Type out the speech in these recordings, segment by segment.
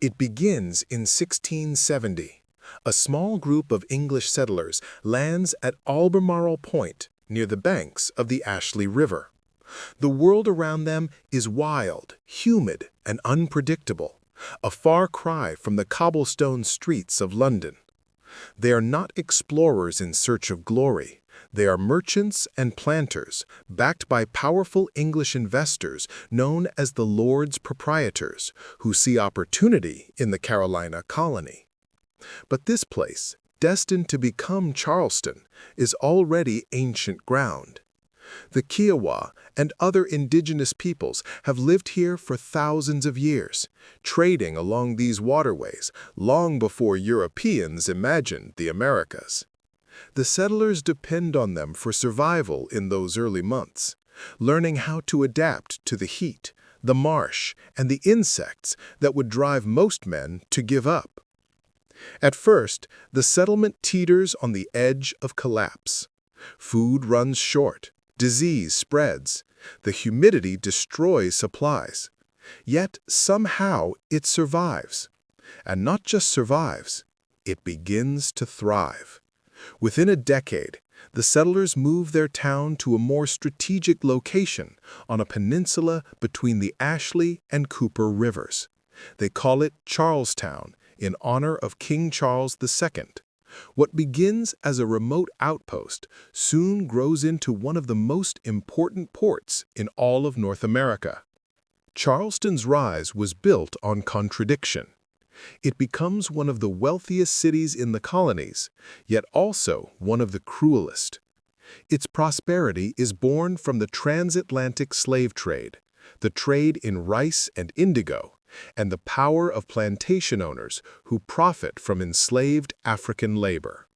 It begins in 1670. A small group of English settlers lands at Albemarle Point near the banks of the Ashley River. The world around them is wild, humid, and unpredictable, a far cry from the cobblestone streets of London. They are not explorers in search of glory. They are merchants and planters, backed by powerful English investors known as the Lords Proprietors, who see opportunity in the Carolina colony. But this place, destined to become Charleston, is already ancient ground. The Kiowa and other indigenous peoples have lived here for thousands of years, trading along these waterways long before Europeans imagined the Americas. The settlers depend on them for survival in those early months, learning how to adapt to the heat, the marsh, and the insects that would drive most men to give up. At first, the settlement teeters on the edge of collapse. Food runs short, disease spreads, the humidity destroys supplies. Yet somehow it survives. And not just survives, it begins to thrive. Within a decade, the settlers move their town to a more strategic location on a peninsula between the Ashley and Cooper rivers. They call it Charlestown in honor of King Charles II. What begins as a remote outpost soon grows into one of the most important ports in all of North America. Charleston's rise was built on contradiction. It becomes one of the wealthiest cities in the colonies, yet also one of the cruelest. Its prosperity is born from the transatlantic slave trade, the trade in rice and indigo, and the power of plantation owners who profit from enslaved African labor.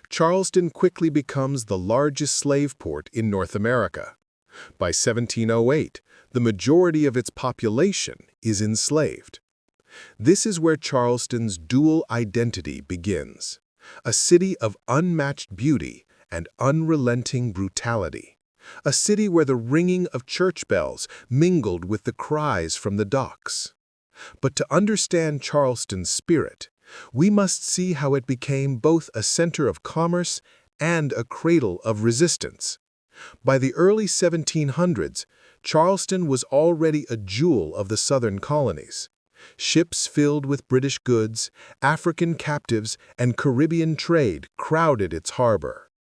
Charleston quickly becomes the largest slave port in North America. By 1708, the majority of its population is enslaved. This is where Charleston's dual identity begins, a city of unmatched beauty and unrelenting brutality, a city where the ringing of church bells mingled with the cries from the docks. But to understand Charleston's spirit, we must see how it became both a center of commerce and a cradle of resistance. By the early 1700s, Charleston was already a jewel of the southern colonies. Ships filled with British goods, African captives, and Caribbean trade crowded its harbor.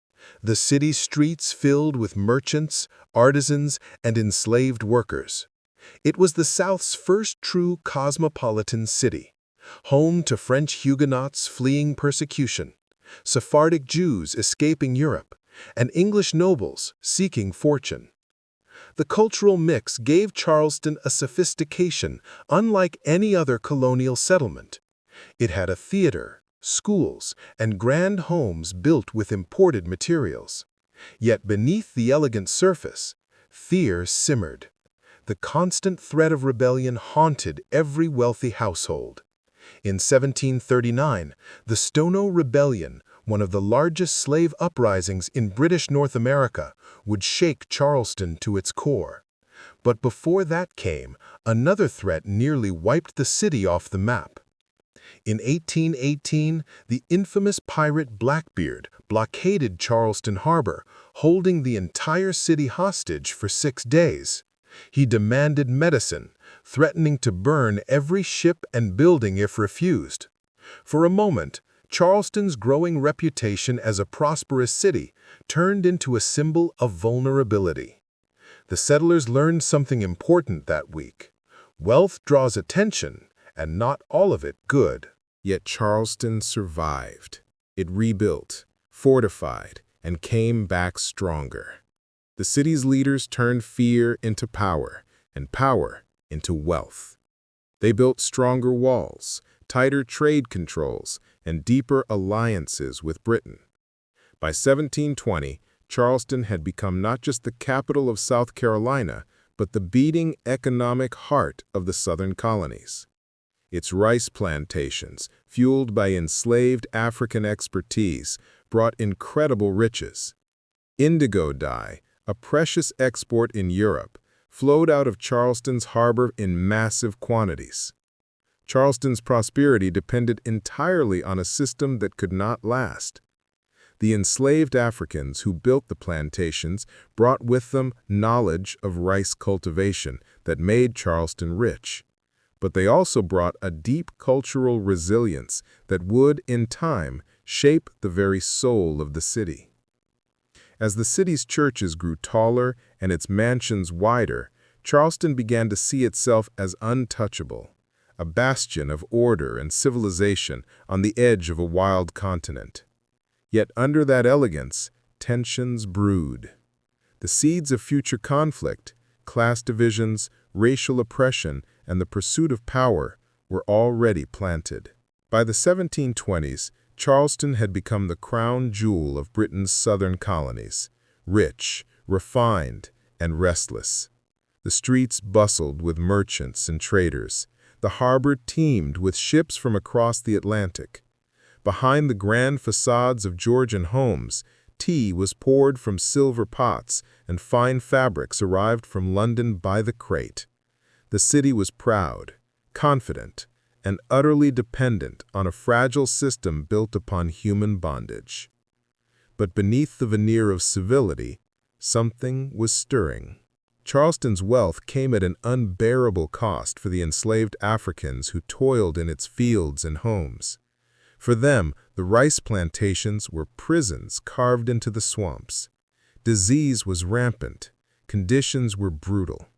The city's streets filled with merchants, artisans, and enslaved workers. It was the South's first true cosmopolitan city, home to French Huguenots fleeing persecution, Sephardic Jews escaping Europe, and English nobles seeking fortune. The cultural mix gave Charleston a sophistication unlike any other colonial settlement. It had a theater, schools, and grand homes built with imported materials. Yet beneath the elegant surface, fear simmered. The constant threat of rebellion haunted every wealthy household. In 1739, the Stono Rebellion, one of the largest slave uprisings in British North America, would shake Charleston to its core. But before that came, another threat nearly wiped the city off the map. In 1818, the infamous pirate Blackbeard blockaded Charleston Harbor, holding the entire city hostage for 6 days. He demanded medicine, threatening to burn every ship and building if refused. For a moment, Charleston's growing reputation as a prosperous city turned into a symbol of vulnerability. The settlers learned something important that week. Wealth draws attention, and not all of it good. Yet Charleston survived. It rebuilt, fortified, and came back stronger. The city's leaders turned fear into power, and power into wealth. They built stronger walls, tighter trade controls, and deeper alliances with Britain. By 1720, Charleston had become not just the capital of South Carolina, but the beating economic heart of the southern colonies. Its rice plantations, fueled by enslaved African expertise, brought incredible riches. Indigo dye, a precious export in Europe, flowed out of Charleston's harbor in massive quantities. Charleston's prosperity depended entirely on a system that could not last. The enslaved Africans who built the plantations brought with them knowledge of rice cultivation that made Charleston rich. But they also brought a deep cultural resilience that would, in time, shape the very soul of the city. As the city's churches grew taller and its mansions wider, Charleston began to see itself as untouchable, a bastion of order and civilization on the edge of a wild continent. Yet under that elegance, tensions brewed. The seeds of future conflict, class divisions, racial oppression, and the pursuit of power were already planted. By the 1720s, Charleston had become the crown jewel of Britain's southern colonies, rich, refined, and restless. The streets bustled with merchants and traders. The harbor teemed with ships from across the Atlantic. Behind the grand facades of Georgian homes, tea was poured from silver pots, and fine fabrics arrived from London by the crate. The city was proud, confident, and utterly dependent on a fragile system built upon human bondage. But beneath the veneer of civility, something was stirring. Charleston's wealth came at an unbearable cost for the enslaved Africans who toiled in its fields and homes. For them, the rice plantations were prisons carved into the swamps. Disease was rampant, conditions were brutal.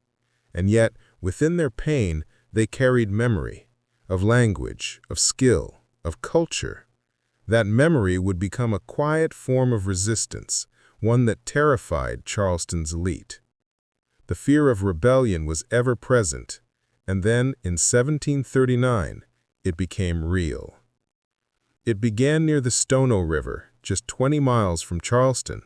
And yet, within their pain, they carried memory, of language, of skill, of culture. That memory would become a quiet form of resistance, one that terrified Charleston's elite. The fear of rebellion was ever present, and then, in 1739, it became real. It began near the Stono River, just 20 miles from Charleston.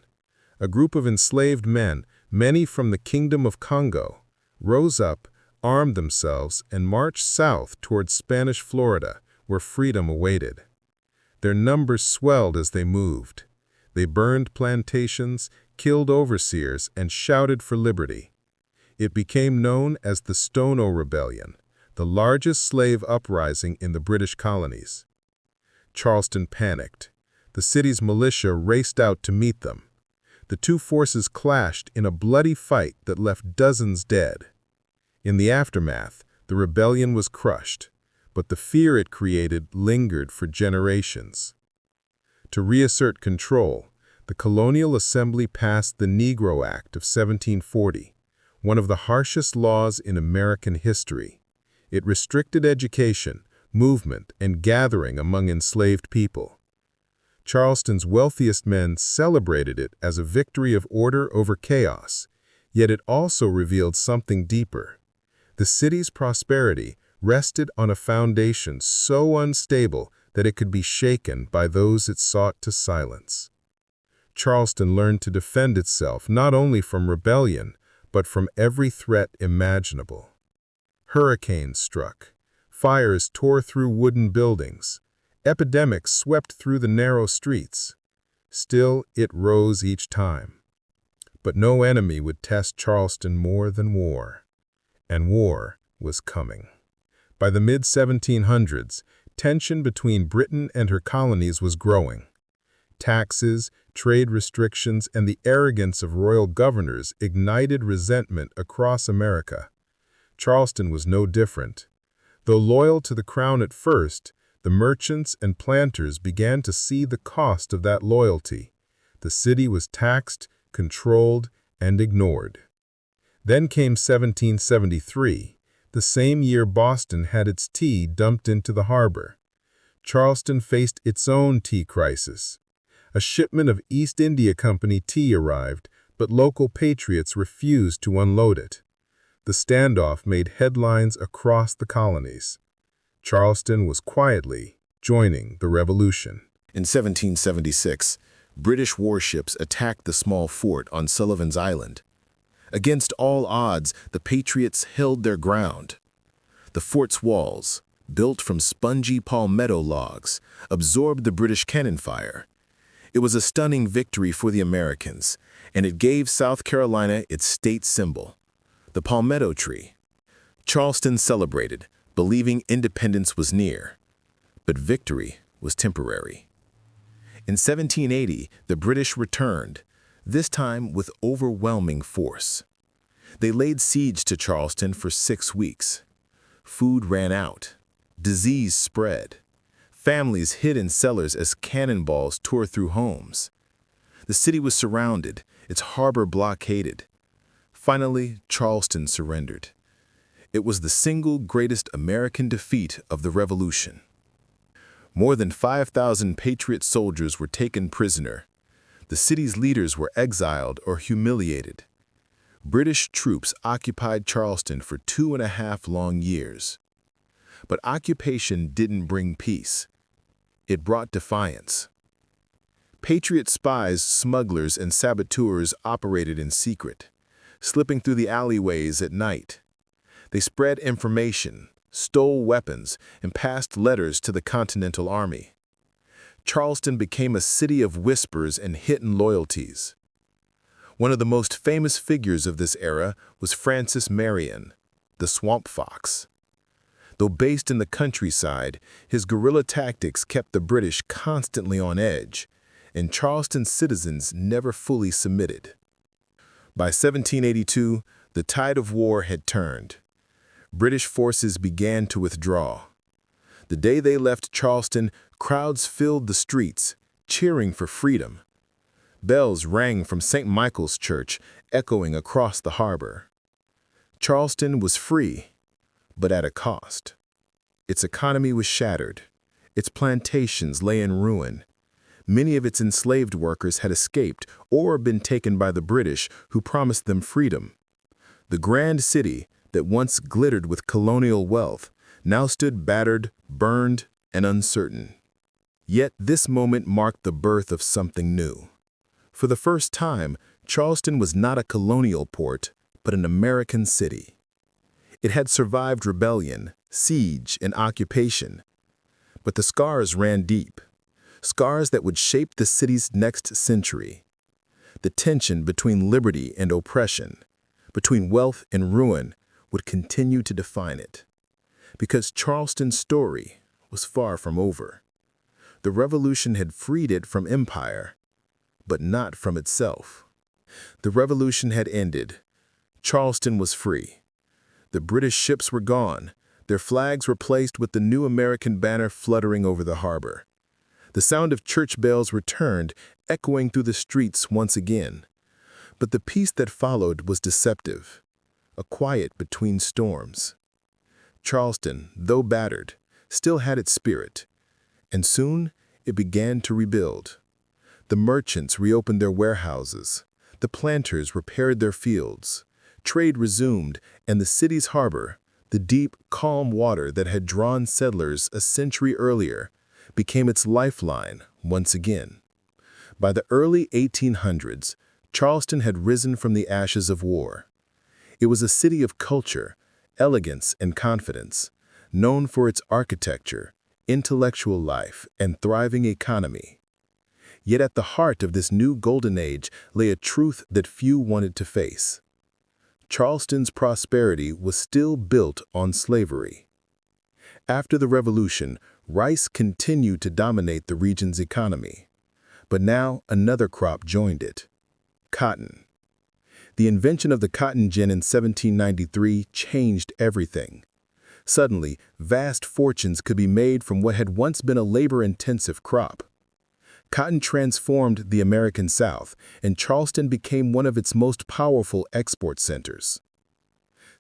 A group of enslaved men, many from the Kingdom of Congo, rose up, armed themselves, and marched south towards Spanish Florida, where freedom awaited. Their numbers swelled as they moved. They burned plantations, killed overseers, and shouted for liberty. It became known as the Stono Rebellion, the largest slave uprising in the British colonies. Charleston panicked. The city's militia raced out to meet them. The two forces clashed in a bloody fight that left dozens dead. In the aftermath, the rebellion was crushed, but the fear it created lingered for generations. To reassert control, the Colonial Assembly passed the Negro Act of 1740, one of the harshest laws in American history. It restricted education, movement, and gathering among enslaved people. Charleston's wealthiest men celebrated it as a victory of order over chaos, yet it also revealed something deeper. The city's prosperity rested on a foundation so unstable that it could be shaken by those it sought to silence. Charleston learned to defend itself not only from rebellion, but from every threat imaginable. Hurricanes struck. Fires tore through wooden buildings. Epidemics swept through the narrow streets. Still, it rose each time. But no enemy would test Charleston more than war. And war was coming. By the mid-1700s, tension between Britain and her colonies was growing. Taxes, trade restrictions, and the arrogance of royal governors ignited resentment across America. Charleston was no different. Though loyal to the crown at first, the merchants and planters began to see the cost of that loyalty. The city was taxed, controlled, and ignored. Then came 1773, the same year Boston had its tea dumped into the harbor. Charleston faced its own tea crisis. A shipment of East India Company tea arrived, but local patriots refused to unload it. The standoff made headlines across the colonies. Charleston was quietly joining the revolution. In 1776, British warships attacked the small fort on Sullivan's Island. Against all odds, the Patriots held their ground. The fort's walls, built from spongy palmetto logs, absorbed the British cannon fire. It was a stunning victory for the Americans, and it gave South Carolina its state symbol, the palmetto tree. Charleston celebrated, believing independence was near, but victory was temporary. In 1780, the British returned, this time with overwhelming force. They laid siege to Charleston for 6 weeks. Food ran out. Disease spread. Families hid in cellars as cannonballs tore through homes. The city was surrounded, its harbor blockaded. Finally, Charleston surrendered. It was the single greatest American defeat of the Revolution. More than 5,000 Patriot soldiers were taken prisoner. The city's leaders were exiled or humiliated. British troops occupied Charleston for 2.5 long years. But occupation didn't bring peace. It brought defiance. Patriot spies, smugglers, and saboteurs operated in secret, slipping through the alleyways at night. They spread information, stole weapons, and passed letters to the Continental Army. Charleston became a city of whispers and hidden loyalties. One of the most famous figures of this era was Francis Marion, the Swamp Fox. Though based in the countryside, his guerrilla tactics kept the British constantly on edge, and Charleston's citizens never fully submitted. By 1782, the tide of war had turned. British forces began to withdraw. The day they left Charleston, crowds filled the streets, cheering for freedom. Bells rang from St. Michael's Church, echoing across the harbor. Charleston was free, but at a cost. Its economy was shattered. Its plantations lay in ruin. Many of its enslaved workers had escaped or been taken by the British, who promised them freedom. The grand city, that once glittered with colonial wealth, now stood battered, burned, and uncertain. Yet this moment marked the birth of something new. For the first time, Charleston was not a colonial port, but an American city. It had survived rebellion, siege, and occupation. But the scars ran deep, scars that would shape the city's next century. The tension between liberty and oppression, between wealth and ruin, would continue to define it. Because Charleston's story was far from over. The Revolution had freed it from empire, but not from itself. The Revolution had ended. Charleston was free. The British ships were gone. Their flags were placed with the new American banner fluttering over the harbor. The sound of church bells returned, echoing through the streets once again. But the peace that followed was deceptive. A quiet between storms. Charleston, though battered, still had its spirit, and soon it began to rebuild. The merchants reopened their warehouses, the planters repaired their fields, trade resumed, and the city's harbor, the deep, calm water that had drawn settlers a century earlier, became its lifeline once again. By the early 1800s, Charleston had risen from the ashes of war. It was a city of culture, elegance, and confidence, known for its architecture, intellectual life, and thriving economy. Yet at the heart of this new golden age lay a truth that few wanted to face. Charleston's prosperity was still built on slavery. After the Revolution, rice continued to dominate the region's economy. But now another crop joined it: cotton. The invention of the cotton gin in 1793 changed everything. Suddenly, vast fortunes could be made from what had once been a labor-intensive crop. Cotton transformed the American South, and Charleston became one of its most powerful export centers.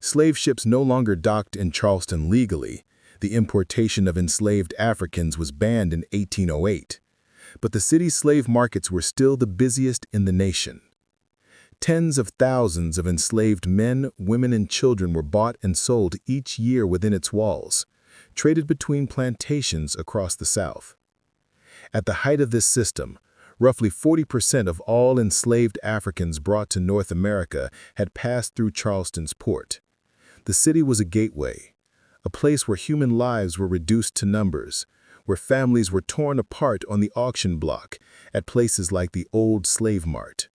Slave ships no longer docked in Charleston legally. The importation of enslaved Africans was banned in 1808. But the city's slave markets were still the busiest in the nation. Tens of thousands of enslaved men, women, and children were bought and sold each year within its walls, traded between plantations across the South. At the height of this system, roughly 40% of all enslaved Africans brought to North America had passed through Charleston's port. The city was a gateway, a place where human lives were reduced to numbers, where families were torn apart on the auction block at places like the old slave mart.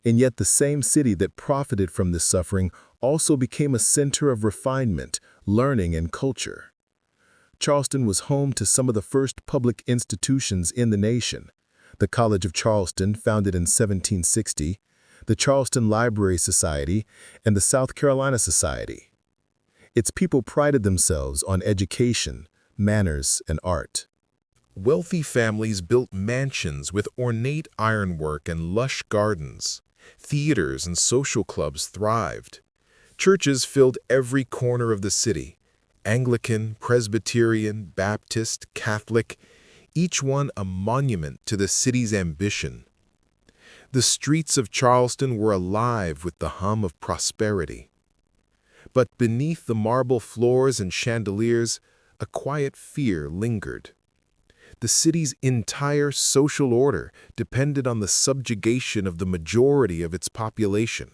And yet the same city that profited from this suffering also became a center of refinement, learning, and culture. Charleston was home to some of the first public institutions in the nation: the College of Charleston, founded in 1760, the Charleston Library Society, and the South Carolina Society. Its people prided themselves on education, manners, and art. Wealthy families built mansions with ornate ironwork and lush gardens. Theaters and social clubs thrived. Churches filled every corner of the city: Anglican, Presbyterian, Baptist, Catholic, each one a monument to the city's ambition. The streets of Charleston were alive with the hum of prosperity. But beneath the marble floors and chandeliers, a quiet fear lingered. The city's entire social order depended on the subjugation of the majority of its population.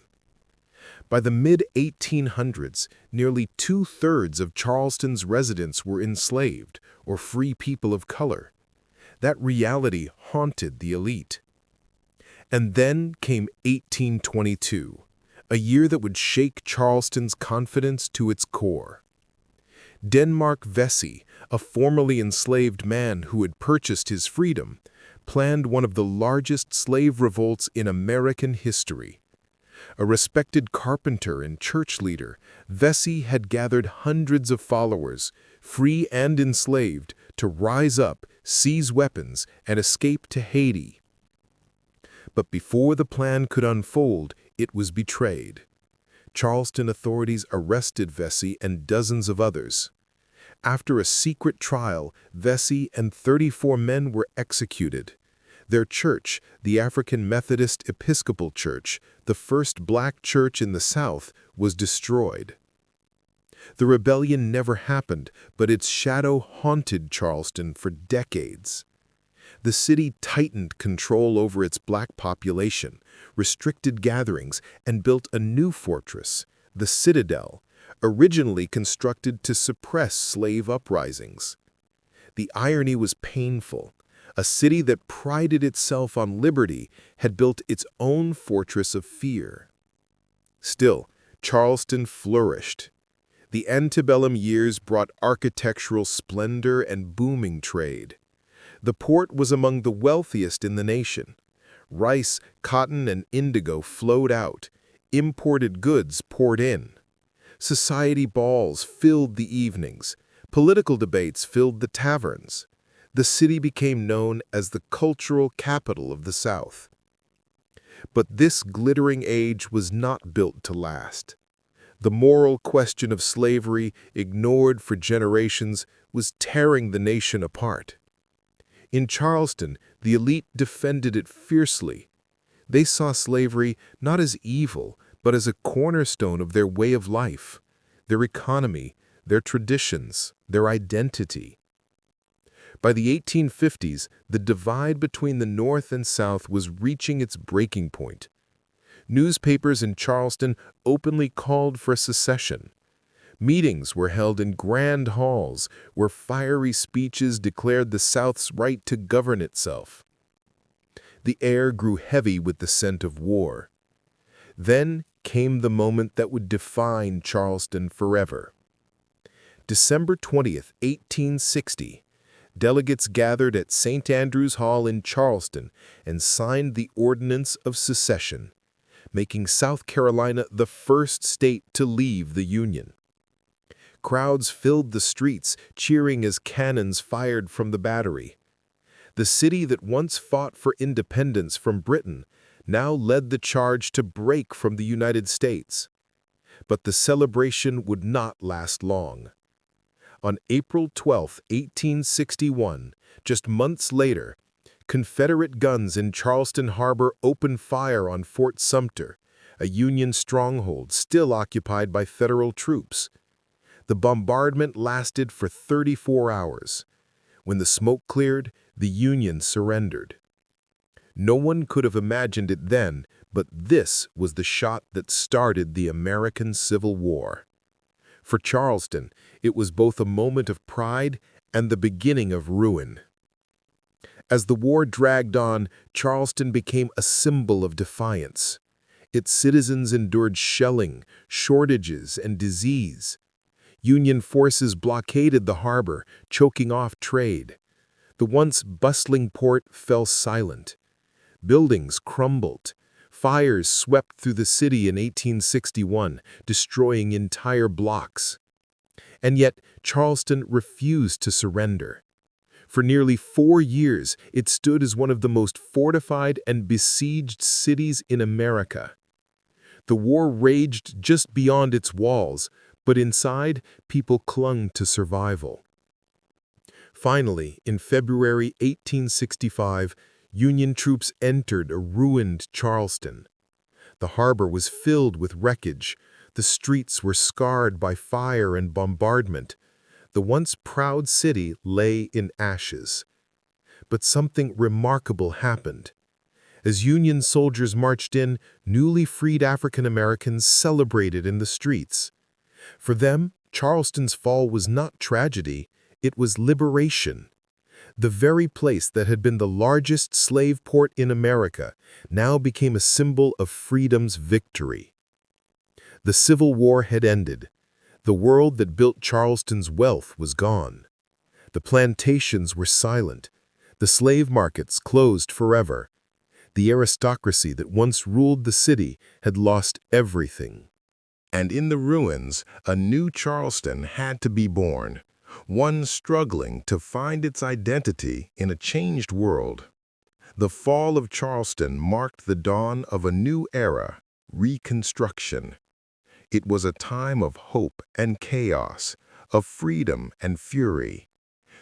By the mid-1800s, nearly two-thirds of Charleston's residents were enslaved or free people of color. That reality haunted the elite. And then came 1822, a year that would shake Charleston's confidence to its core. Denmark Vesey, a formerly enslaved man who had purchased his freedom, planned one of the largest slave revolts in American history. A respected carpenter and church leader, Vesey had gathered hundreds of followers, free and enslaved, to rise up, seize weapons, and escape to Haiti. But before the plan could unfold, it was betrayed. Charleston authorities arrested Vesey and dozens of others. After a secret trial, Vesey and 34 men were executed. Their church, the African Methodist Episcopal Church, the first black church in the South, was destroyed. The rebellion never happened, but its shadow haunted Charleston for decades. The city tightened control over its black population, restricted gatherings, and built a new fortress, the Citadel, originally constructed to suppress slave uprisings. The irony was painful. A city that prided itself on liberty had built its own fortress of fear. Still, Charleston flourished. The antebellum years brought architectural splendor and booming trade. The port was among the wealthiest in the nation. Rice, cotton, and indigo flowed out. Imported goods poured in. Society balls filled the evenings. Political debates filled the taverns. The city became known as the cultural capital of the South. But this glittering age was not built to last. The moral question of slavery, ignored for generations, was tearing the nation apart. In Charleston, the elite defended it fiercely. They saw slavery not as evil, but as a cornerstone of their way of life, their economy, their traditions, their identity. By the 1850s, the divide between the North and South was reaching its breaking point. Newspapers in Charleston openly called for secession. Meetings were held in grand halls where fiery speeches declared the South's right to govern itself. The air grew heavy with the scent of war. Then came the moment that would define Charleston forever. December 20th, 1860, delegates gathered at St. Andrew's Hall in Charleston and signed the Ordinance of Secession, making South Carolina the first state to leave the Union. Crowds filled the streets, cheering as cannons fired from the battery. The city that once fought for independence from Britain now led the charge to break from the United States. But the celebration would not last long. On April 12, 1861, just months later, Confederate guns in Charleston Harbor opened fire on Fort Sumter, a Union stronghold still occupied by Federal troops. The bombardment lasted for 34 hours. When the smoke cleared, the Union surrendered. No one could have imagined it then, but this was the shot that started the American Civil War. For Charleston, it was both a moment of pride and the beginning of ruin. As the war dragged on, Charleston became a symbol of defiance. Its citizens endured shelling, shortages, and disease. Union forces blockaded the harbor, choking off trade. The once bustling port fell silent. Buildings crumbled. Fires swept through the city in 1861, destroying entire blocks. And yet, Charleston refused to surrender. For nearly 4 years, it stood as one of the most fortified and besieged cities in America. The war raged just beyond its walls, but inside, people clung to survival. Finally, in February 1865, Union troops entered a ruined Charleston. The harbor was filled with wreckage. The streets were scarred by fire and bombardment. The once proud city lay in ashes. But something remarkable happened. As Union soldiers marched in, newly freed African Americans celebrated in the streets. For them, Charleston's fall was not tragedy, it was liberation. The very place that had been the largest slave port in America now became a symbol of freedom's victory. The Civil War had ended. The world that built Charleston's wealth was gone. The plantations were silent. The slave markets closed forever. The aristocracy that once ruled the city had lost everything. And in the ruins, a new Charleston had to be born, one struggling to find its identity in a changed world. The fall of Charleston marked the dawn of a new era, Reconstruction. It was a time of hope and chaos, of freedom and fury.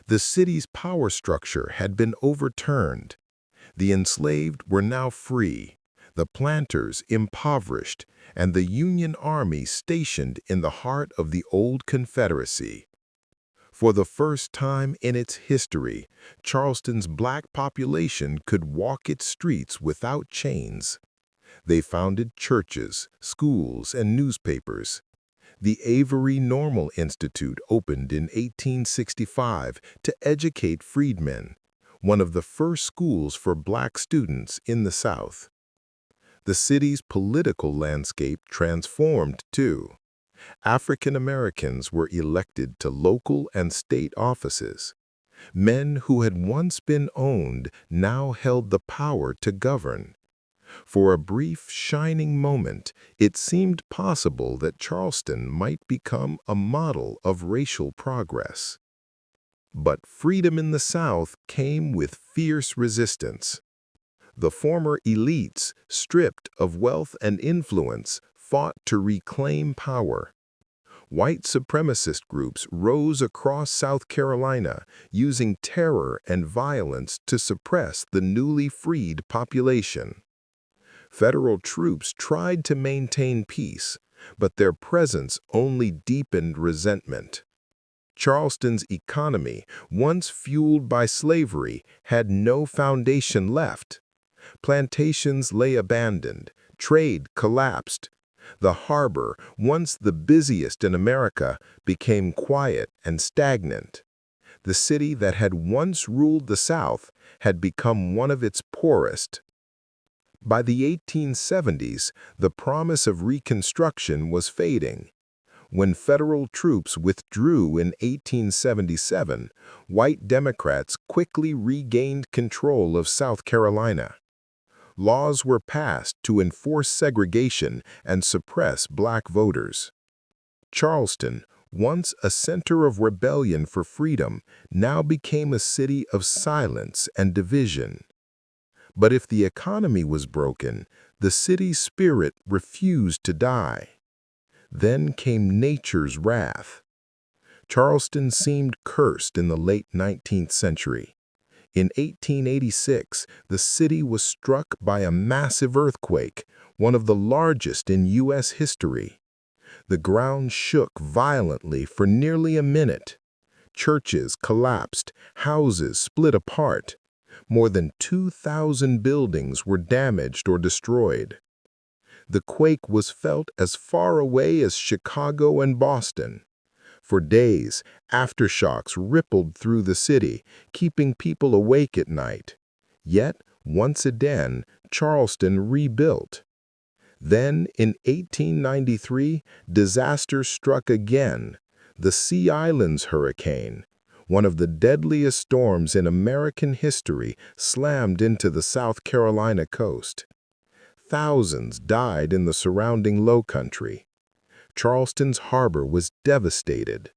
The city's power structure had been overturned. The enslaved were now free, the planters impoverished, and the Union Army stationed in the heart of the old Confederacy. For the first time in its history, Charleston's black population could walk its streets without chains. They founded churches, schools, and newspapers. The Avery Normal Institute opened in 1865 to educate freedmen, one of the first schools for black students in the South. The city's political landscape transformed, too. African Americans were elected to local and state offices. Men who had once been owned now held the power to govern. For a brief, shining moment, it seemed possible that Charleston might become a model of racial progress. But freedom in the South came with fierce resistance. The former elites, stripped of wealth and influence, fought to reclaim power. White supremacist groups rose across South Carolina, using terror and violence to suppress the newly freed population. Federal troops tried to maintain peace, but their presence only deepened resentment. Charleston's economy, once fueled by slavery, had no foundation left. Plantations lay abandoned, trade collapsed. The harbor, once the busiest in America, became quiet and stagnant. The city that had once ruled the South had become one of its poorest. By the 1870s, the promise of Reconstruction was fading. When federal troops withdrew in 1877, white Democrats quickly regained control of South Carolina. Laws were passed to enforce segregation and suppress black voters. Charleston, once a center of rebellion for freedom, now became a city of silence and division. But if the economy was broken, the city's spirit refused to die. Then came nature's wrath. Charleston seemed cursed in the late 19th century. In 1886, the city was struck by a massive earthquake, one of the largest in U.S. history. The ground shook violently for nearly a minute. Churches collapsed, houses split apart. More than 2,000 buildings were damaged or destroyed. The quake was felt as far away as Chicago and Boston. For days, aftershocks rippled through the city, keeping people awake at night. Yet, once again, Charleston rebuilt. Then, in 1893, disaster struck again. The Sea Islands hurricane, one of the deadliest storms in American history, slammed into the South Carolina coast. Thousands died in the surrounding lowcountry. Charleston's harbor was devastated.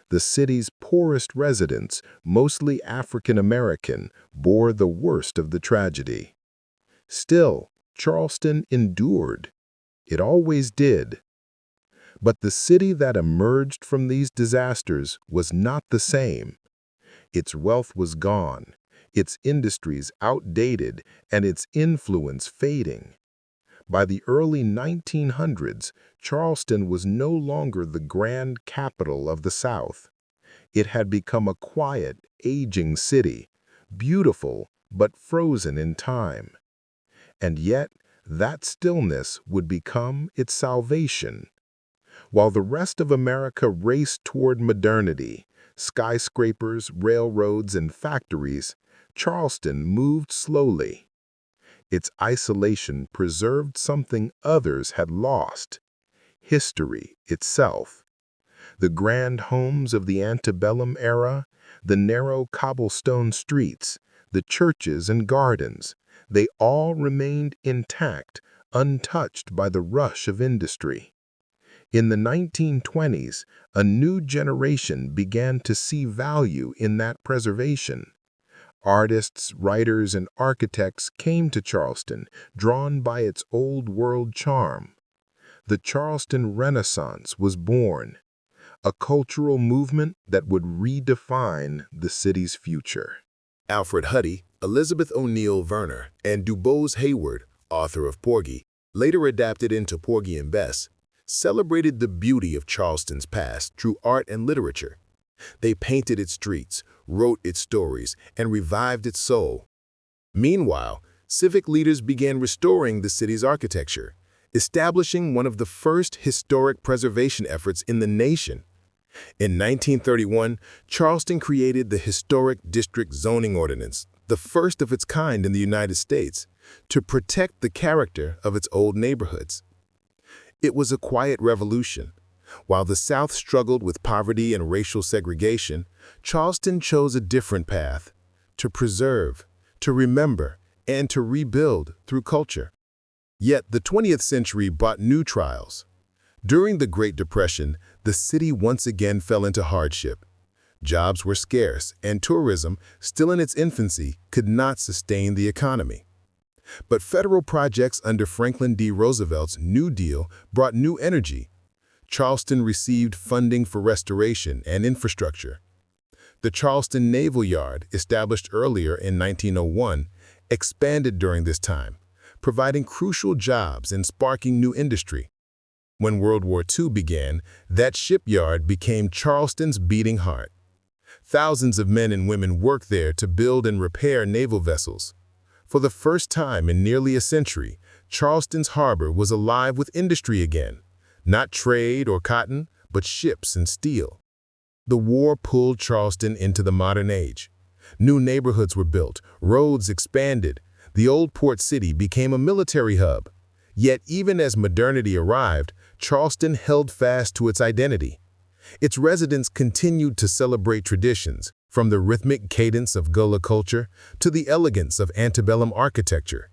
The city's poorest residents, mostly African American, bore the worst of the tragedy. Still, Charleston endured. It always did. But the city that emerged from these disasters was not the same. Its wealth was gone, its industries outdated, and its influence fading. By the early 1900s, Charleston was no longer the grand capital of the South. It had become a quiet, aging city, beautiful but frozen in time. And yet, that stillness would become its salvation. While the rest of America raced toward modernity, skyscrapers, railroads, and factories, Charleston moved slowly. Its isolation preserved something others had lost: history itself. The grand homes of the antebellum era, the narrow cobblestone streets, the churches and gardens, they all remained intact, untouched by the rush of industry. In the 1920s, a new generation began to see value in that preservation. Artists, writers, and architects came to Charleston, drawn by its old-world charm. The Charleston Renaissance was born, a cultural movement that would redefine the city's future. Alfred Huddy, Elizabeth O'Neill Verner, and DuBose Hayward, author of Porgy, later adapted into Porgy and Bess, celebrated the beauty of Charleston's past through art and literature. They painted its streets, wrote its stories, and revived its soul. Meanwhile, civic leaders began restoring the city's architecture, establishing one of the first historic preservation efforts in the nation. In 1931, Charleston created the Historic District Zoning Ordinance, the first of its kind in the United States, to protect the character of its old neighborhoods. It was a quiet revolution. While the South struggled with poverty and racial segregation, Charleston chose a different path: to preserve, to remember, and to rebuild through culture. Yet the 20th century brought new trials. During the Great Depression, the city once again fell into hardship. Jobs were scarce, and tourism, still in its infancy, could not sustain the economy. But federal projects under Franklin D. Roosevelt's New Deal brought new energy. Charleston received funding for restoration and infrastructure. The Charleston Naval Yard, established earlier in 1901, expanded during this time, providing crucial jobs and sparking new industry. When World War II began, that shipyard became Charleston's beating heart. Thousands of men and women worked there to build and repair naval vessels. For the first time in nearly a century, Charleston's harbor was alive with industry again. Not trade or cotton, but ships and steel. The war pulled Charleston into the modern age. New neighborhoods were built, roads expanded. The old port city became a military hub. Yet even as modernity arrived, Charleston held fast to its identity. Its residents continued to celebrate traditions, from the rhythmic cadence of Gullah culture to the elegance of antebellum architecture.